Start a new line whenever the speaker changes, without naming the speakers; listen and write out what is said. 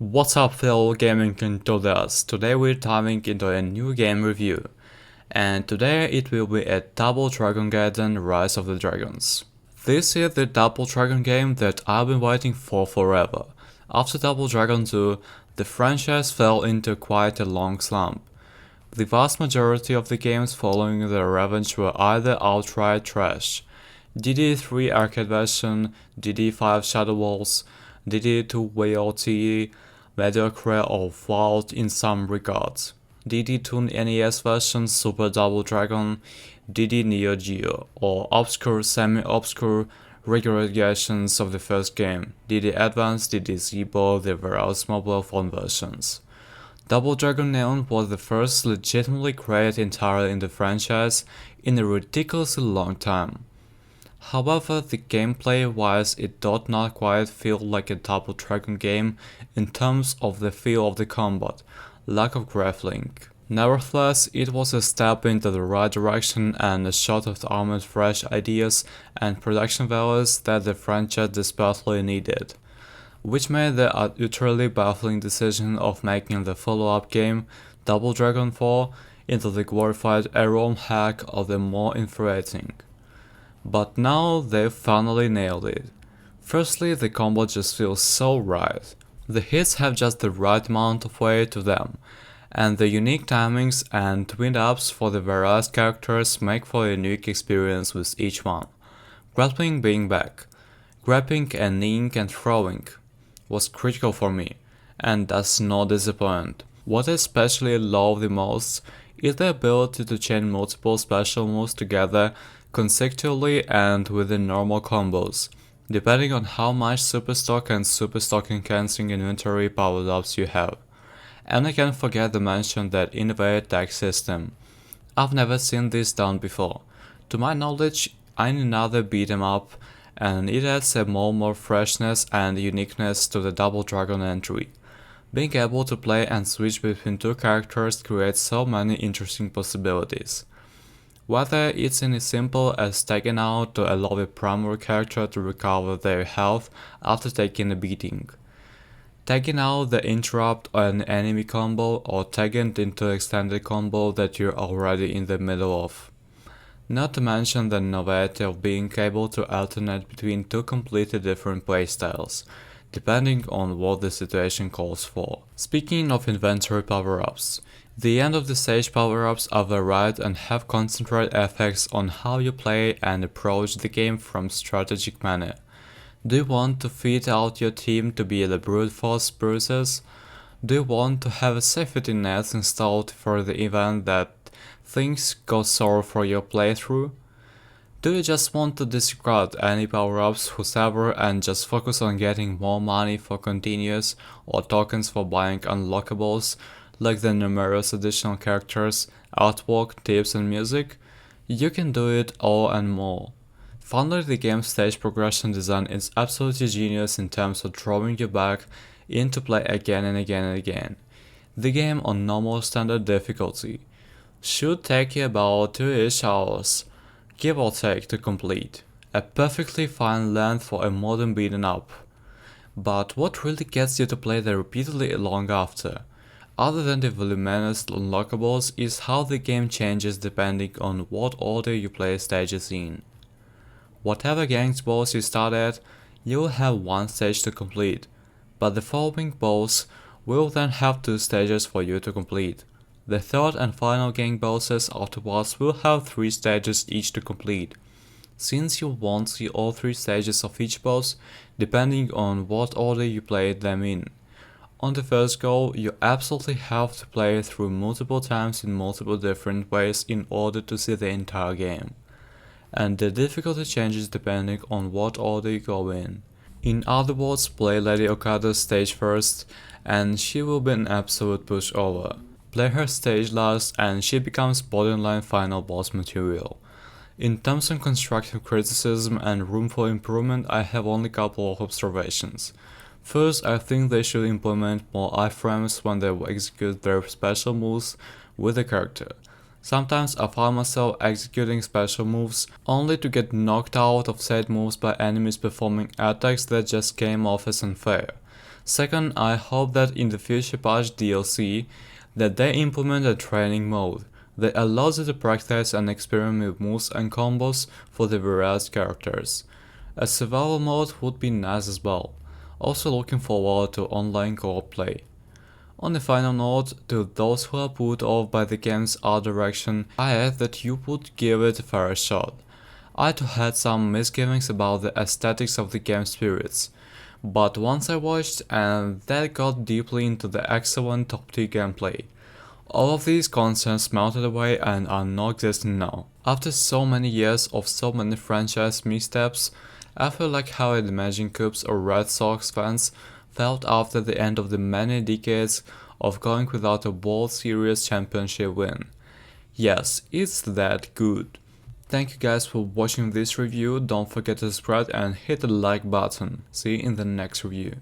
What's up fellow gaming enthusiasts, today we're diving into a new game review, and today it will be a Double Dragon Gaiden Rise of the Dragons. This is the Double Dragon game that I've been waiting for forever. After Double Dragon 2, the franchise fell into quite a long slump. The vast majority of the games following their revenge were either outright trash. DD3 arcade version, DD5 Shadow Walls, DD2 WLT, mediocre or flawed in some regards. DD2 NES version Super Double Dragon, DD Neo Geo, or obscure, semi-obscure regurgitations of the first game. DD Advance, DD Zibo, the various mobile phone versions. Double Dragon Neon was the first legitimately created entirely in the franchise in a ridiculously long time. However, the gameplay-wise it did not quite feel like a Double Dragon game in terms of the feel of the combat, lack of grappling. Nevertheless, it was a step into the right direction and a shot of armored fresh ideas and production values that the franchise desperately needed, which made the utterly baffling decision of making the follow-up game, Double Dragon 4, into the glorified A-ROM hack of the more infuriating. But now they've finally nailed it. Firstly, the combo just feels so right. The hits have just the right amount of weight to them, and the unique timings and twin-ups for the various characters make for a unique experience with each one. Grappling being back. Grabbing and kneeing and throwing was critical for me, and does not disappoint. What I especially love the most is the ability to chain multiple special moves together consecutively and within normal combos, depending on how much super stock and super stock enhancing inventory power-ups you have. And I can't forget to mention that innovative tag system. I've never seen this done before. To my knowledge, I need another beat 'em up, and it adds a more freshness and uniqueness to the Double Dragon entry. Being able to play and switch between two characters creates so many interesting possibilities. Whether it's as simple as tagging out to allow the primary character to recover their health after taking a beating, tagging out the interrupt an enemy combo, or tagging into extended combo that you're already in the middle of. Not to mention the novelty of being able to alternate between two completely different playstyles, depending on what the situation calls for. Speaking of inventory power-ups, the end of the stage power-ups are varied and have concentrated effects on how you play and approach the game from strategic manner. Do you want to fit out your team to be the brute force bruisers? Do you want to have a safety net installed for the event that things go sour for your playthrough? Do you just want to discard any power-ups whosoever and just focus on getting more money for continuous or tokens for buying unlockables like the numerous additional characters, artwork, tips and music? You can do it all and more. Finally, the game's stage progression design is absolutely genius in terms of drawing you back into play again and again and again. The game on normal standard difficulty should take you about 2-ish hours, give or take, to complete. A perfectly fine length for a modern beaten up. But what really gets you to play there repeatedly long after, other than the voluminous unlockables, is how the game changes depending on what order you play stages in. Whatever gang's boss you start at, you will have one stage to complete, but the following boss will then have 2 stages for you to complete. The third and final gang bosses afterwards will have 3 stages each to complete, since you won't see all 3 stages of each boss depending on what order you played them in. On the first go, you absolutely have to play through multiple times in multiple different ways in order to see the entire game, and the difficulty changes depending on what order you go in. In other words, play Lady Okada's stage first and she will be an absolute pushover. Play her stage last and she becomes borderline final boss material. In terms of constructive criticism and room for improvement, I have only a couple of observations. First, I think they should implement more iframes when they execute their special moves with the character. Sometimes I find myself executing special moves only to get knocked out of said moves by enemies performing attacks that just came off as unfair. Second, I hope that in the future patch DLC that they implement a training mode that allows you to practice and experiment with moves and combos for the various characters. A survival mode would be nice as well. Also looking forward to online co-op play. On a final note, to those who are put off by the game's art direction, I add that you would give it a fair shot. I too had some misgivings about the aesthetics of the game's spirits, but once I watched and that got deeply into the excellent top-tier gameplay. All of these concerns melted away and are not existing now. After so many years of so many franchise missteps, I feel like how the Imagine Cubs or Red Sox fans felt after the end of the many decades of going without a World Series championship win. Yes, it's that good. Thank you guys for watching this review, don't forget to subscribe and hit the like button. See you in the next review.